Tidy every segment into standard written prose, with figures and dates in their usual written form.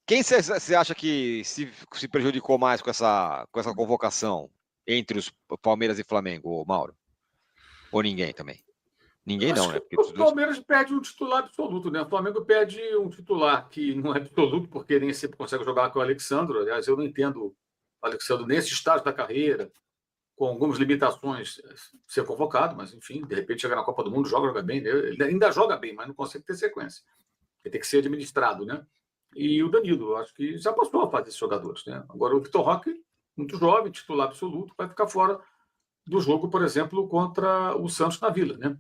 Quem você acha que se prejudicou mais com essa convocação entre os Palmeiras e Flamengo, Mauro? Ou ninguém também? Ninguém Acho não, né? que o Palmeiras perde um titular absoluto, né? O Flamengo perde um titular que não é absoluto, porque nem sempre consegue jogar com o Alexandre. Aliás, eu não entendo o Alexandre nesse estágio da carreira, com algumas limitações, ser convocado, mas enfim, de repente chega na Copa do Mundo, joga bem, né? Ele ainda joga bem, mas não consegue ter sequência. Ele tem que ser administrado, né? E o Danilo, acho que já passou a fase desses jogadores, né? Agora o Vitor Roque, muito jovem, titular absoluto, vai ficar fora do jogo, por exemplo, contra o Santos na Vila, né?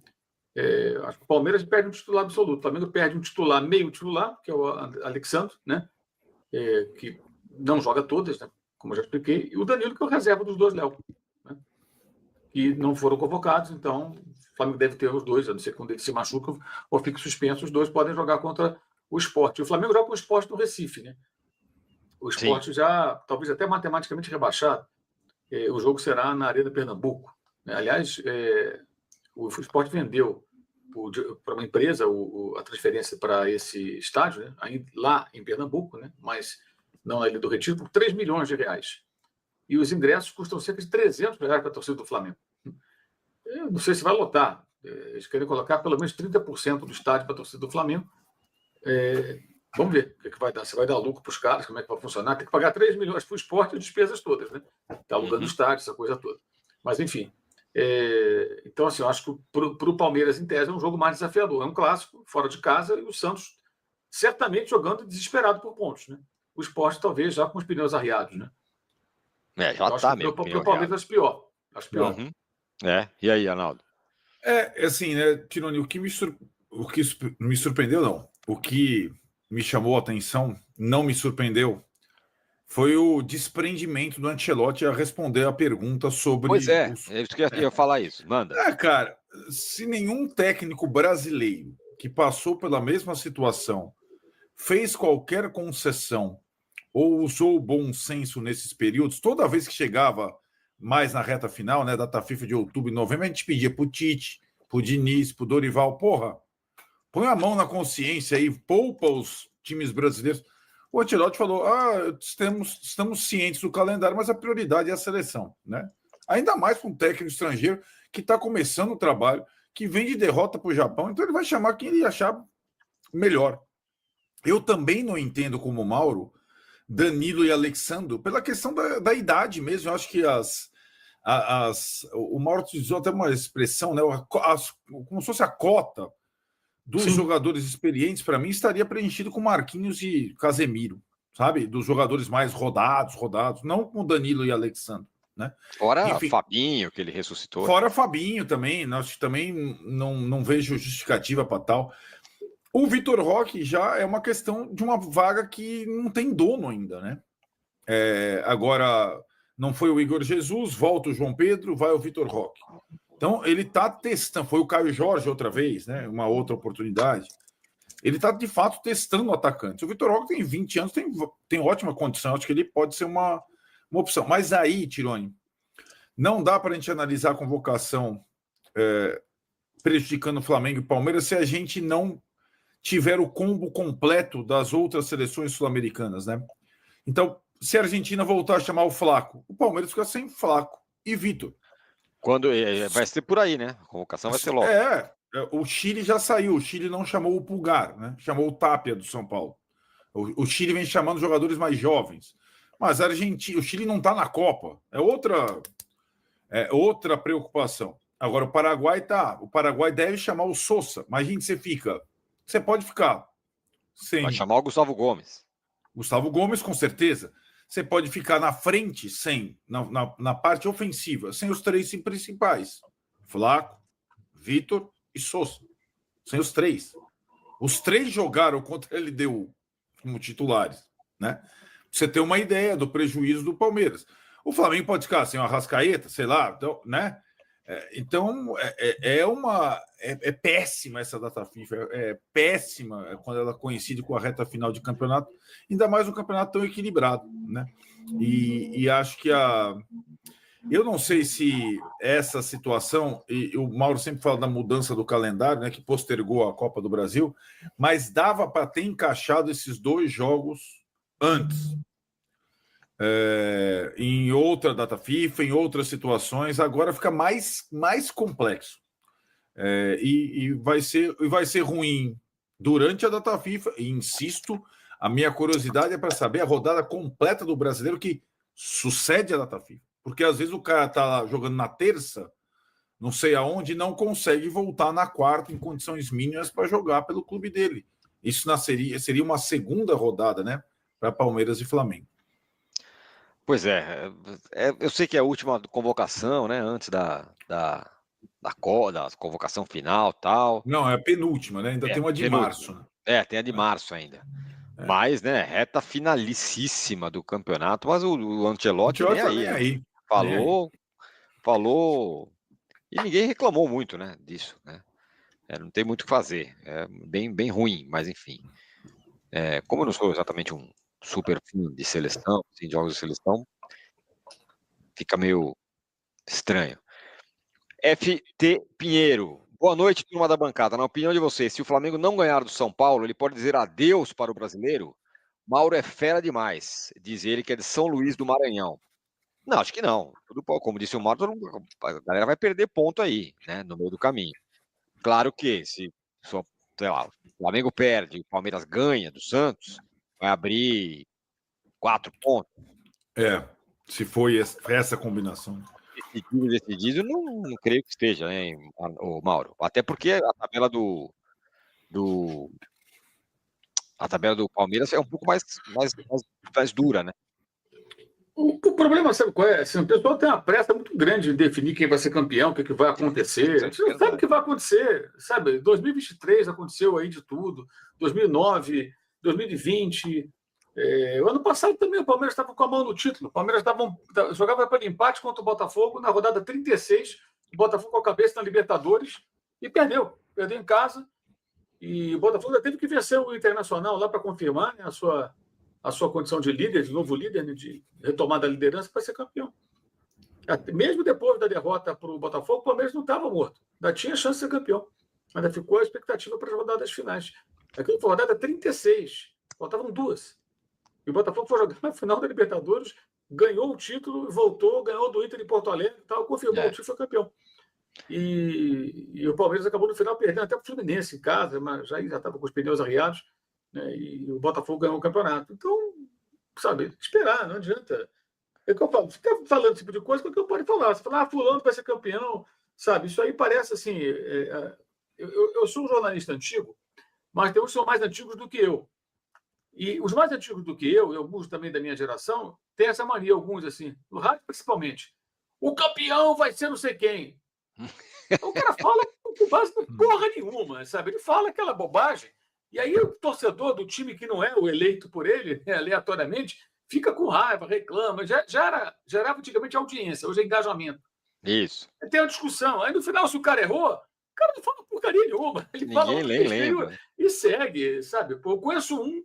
Acho que o Palmeiras perde um titular absoluto. O Flamengo perde um titular, meio titular, que é o Alexandre, né? Que não joga todas, né? Como eu já expliquei, e o Danilo, que é o reserva dos dois, Léo, né? Que não foram convocados, então o Flamengo deve ter os dois, a não ser que um deles se machuca ou fique suspenso, os dois podem jogar contra o Sport. O Flamengo joga com o Sport no Recife, né? O Sport já, talvez até matematicamente rebaixado, o jogo será na Arena Pernambuco, né? Aliás, o Sport vendeu para uma empresa a transferência para esse estádio, né? Lá em Pernambuco, né? Mas não na Ilha do Retiro, por 3 milhões de reais. E os ingressos custam cerca de 300 reais para a torcida do Flamengo. Eu não sei se vai lotar. Eles querem colocar pelo menos 30% do estádio para a torcida do Flamengo. Vamos ver o que vai dar. Se vai dar lucro para os caras, como é que vai funcionar. Tem que pagar 3 milhões para o esporte e as despesas todas, né? Está alugando o estádio, essa coisa toda. Mas, enfim. Então, assim, eu acho que para o Palmeiras, em tese, é um jogo mais desafiador. É um clássico, fora de casa, e o Santos certamente jogando desesperado por pontos, né? O Sport talvez já com os pneus arriados, né? Já está mesmo. Para o Palmeiras, acho pior. Acho pior. Uhum. E aí, Arnaldo? Assim, né, Tironi, o que me surpreendeu, não. O que me chamou a atenção, não me surpreendeu, foi o desprendimento do Ancelotti a responder a pergunta sobre... Pois é, eu ia falar isso. Manda. Cara, se nenhum técnico brasileiro que passou pela mesma situação fez qualquer concessão ou usou o bom senso nesses períodos, toda vez que chegava mais na reta final, né, data FIFA de outubro e novembro, a gente pedia pro Tite, pro Diniz, pro Dorival, porra, põe a mão na consciência aí, poupa os times brasileiros. O Ancelotti falou, estamos cientes do calendário, mas a prioridade é a seleção, né? Ainda mais com um técnico estrangeiro que está começando o trabalho, que vem de derrota para o Japão, então ele vai chamar quem ele achar melhor. Eu também não entendo como o Mauro, Danilo e Alexandre, pela questão da idade mesmo. Eu acho que o Mauro usou até uma expressão, né? Como se fosse a cota dos jogadores experientes, para mim, estaria preenchido com Marquinhos e Casemiro, sabe? Dos jogadores mais rodados, não com Danilo e Alexandre, né? Fora enfim, Fabinho, que ele ressuscitou. Fora Fabinho também, nós também não vejo justificativa para tal. O Vitor Roque já é uma questão de uma vaga que não tem dono ainda, né? Agora, não foi o Igor Jesus, volta o João Pedro, vai o Vitor Roque. Então, ele está testando. Foi o Caio Jorge outra vez, né? Uma outra oportunidade. Ele está, de fato, testando o atacante. O Vitor Roque tem 20 anos, tem ótima condição. Acho que ele pode ser uma opção. Mas aí, Tironi, não dá para a gente analisar a convocação prejudicando o Flamengo e Palmeiras se a gente não tiver o combo completo das outras seleções sul-americanas, né? Então, se a Argentina voltar a chamar o Flaco, o Palmeiras fica sem Flaco e Vitor. Quando vai ser por aí, né? A convocação vai ser logo. O Chile já saiu. O Chile não chamou o Pulgar, né? Chamou o Tapia do São Paulo. O Chile vem chamando jogadores mais jovens. Mas a Argentina, o Chile não está na Copa. É outra preocupação. Agora, o Paraguai tá. O Paraguai deve chamar o Sousa. Mas, gente, você pode ficar sem... Vai chamar o Gustavo Gomes. Gustavo Gomes, com certeza. Você pode ficar na frente, na parte ofensiva, sem os três principais. Flaco, Vitor e Sousa. Sem os três. Os três jogaram contra a LDU como titulares, né? Pra você ter uma ideia do prejuízo do Palmeiras. O Flamengo pode ficar sem o Arrascaeta, sei lá, então, né? Então, é péssima essa data FIFA, é péssima quando ela coincide com a reta final de campeonato, ainda mais um campeonato tão equilibrado, né? E acho que eu não sei se essa situação, e o Mauro sempre fala da mudança do calendário, né, que postergou a Copa do Brasil, mas dava para ter encaixado esses dois jogos antes. Em outra data FIFA, em outras situações, agora fica mais complexo. E vai ser ruim durante a data FIFA, e insisto, a minha curiosidade é para saber a rodada completa do brasileiro que sucede a data FIFA. Porque às vezes o cara está jogando na terça, não sei aonde, e não consegue voltar na quarta em condições mínimas para jogar pelo clube dele. Isso seria uma segunda rodada, né? Para Palmeiras e Flamengo. Pois eu sei que é a última convocação, né? Antes da convocação final tal. Não, é a penúltima, né? Ainda tem uma de março. Né? Tem a de março ainda. Mas, né, reta finalicíssima do campeonato, mas o Ancelotti nem aí. Falou, e ninguém reclamou muito, né, disso, né? Não tem muito o que fazer. É bem ruim, mas enfim. Como eu não sou exatamente um super fã de seleção, assim, de jogos de seleção, fica meio estranho. FT Pinheiro. Boa noite, turma da bancada. Na opinião de vocês, se o Flamengo não ganhar do São Paulo, ele pode dizer adeus para o brasileiro? Mauro é fera demais. Diz ele que é de São Luís do Maranhão. Não, acho que não. Como disse o Mauro, a galera vai perder ponto aí, né, no meio do caminho. Claro que se sei lá, o Flamengo perde, o Palmeiras ganha do Santos, vai abrir 4 pontos. Se foi essa combinação. Decidido, não creio que esteja, né, o Mauro. Até porque a tabela do Palmeiras é um pouco mais dura, né? O problema, sabe qual é? Assim, o pessoal tem uma pressa muito grande de definir quem vai ser campeão, o que vai acontecer. A gente não sabe o que vai acontecer, sabe? 2023 aconteceu aí de tudo, 2009, 2020. O ano passado também o Palmeiras estava com a mão no título. O Palmeiras jogava para empate contra o Botafogo na rodada 36. O Botafogo com a cabeça na Libertadores e perdeu. Perdeu em casa. E o Botafogo já teve que vencer o Internacional lá para confirmar, né, a sua condição de líder, de novo líder, né, de retomada da liderança para ser campeão. Mesmo depois da derrota para o Botafogo, o Palmeiras não estava morto. Ainda tinha chance de ser campeão. Ainda ficou a expectativa para as rodadas finais. Aquilo foi rodada 36. Faltavam 2. E o Botafogo foi jogar na final da Libertadores, ganhou o título, voltou, ganhou do Inter em Porto Alegre, confirmou o título, foi campeão. E o Palmeiras acabou no final perdendo até o Fluminense em casa, mas já estava com os pneus arriados, né, e o Botafogo ganhou o campeonato. Então, sabe, esperar, não adianta. É o que eu falo, ficar falando esse tipo de coisa, o que eu pode falar? Você fala, fulano vai ser campeão, sabe? Isso aí parece assim. Eu sou um jornalista antigo, mas tem uns que são mais antigos do que eu. E os mais antigos do que eu, alguns também da minha geração, tem essa mania, alguns assim, no rádio principalmente. O campeão vai ser não sei quem. O cara fala com base em porra nenhuma, sabe? Ele fala aquela bobagem. E aí o torcedor do time que não é o eleito por ele, né, aleatoriamente, fica com raiva, reclama. Gerava antigamente audiência, hoje é engajamento. Isso. Tem uma discussão. Aí no final, se o cara errou, o cara não fala porcaria nenhuma. Ele fala lembra. e segue, sabe? Eu conheço um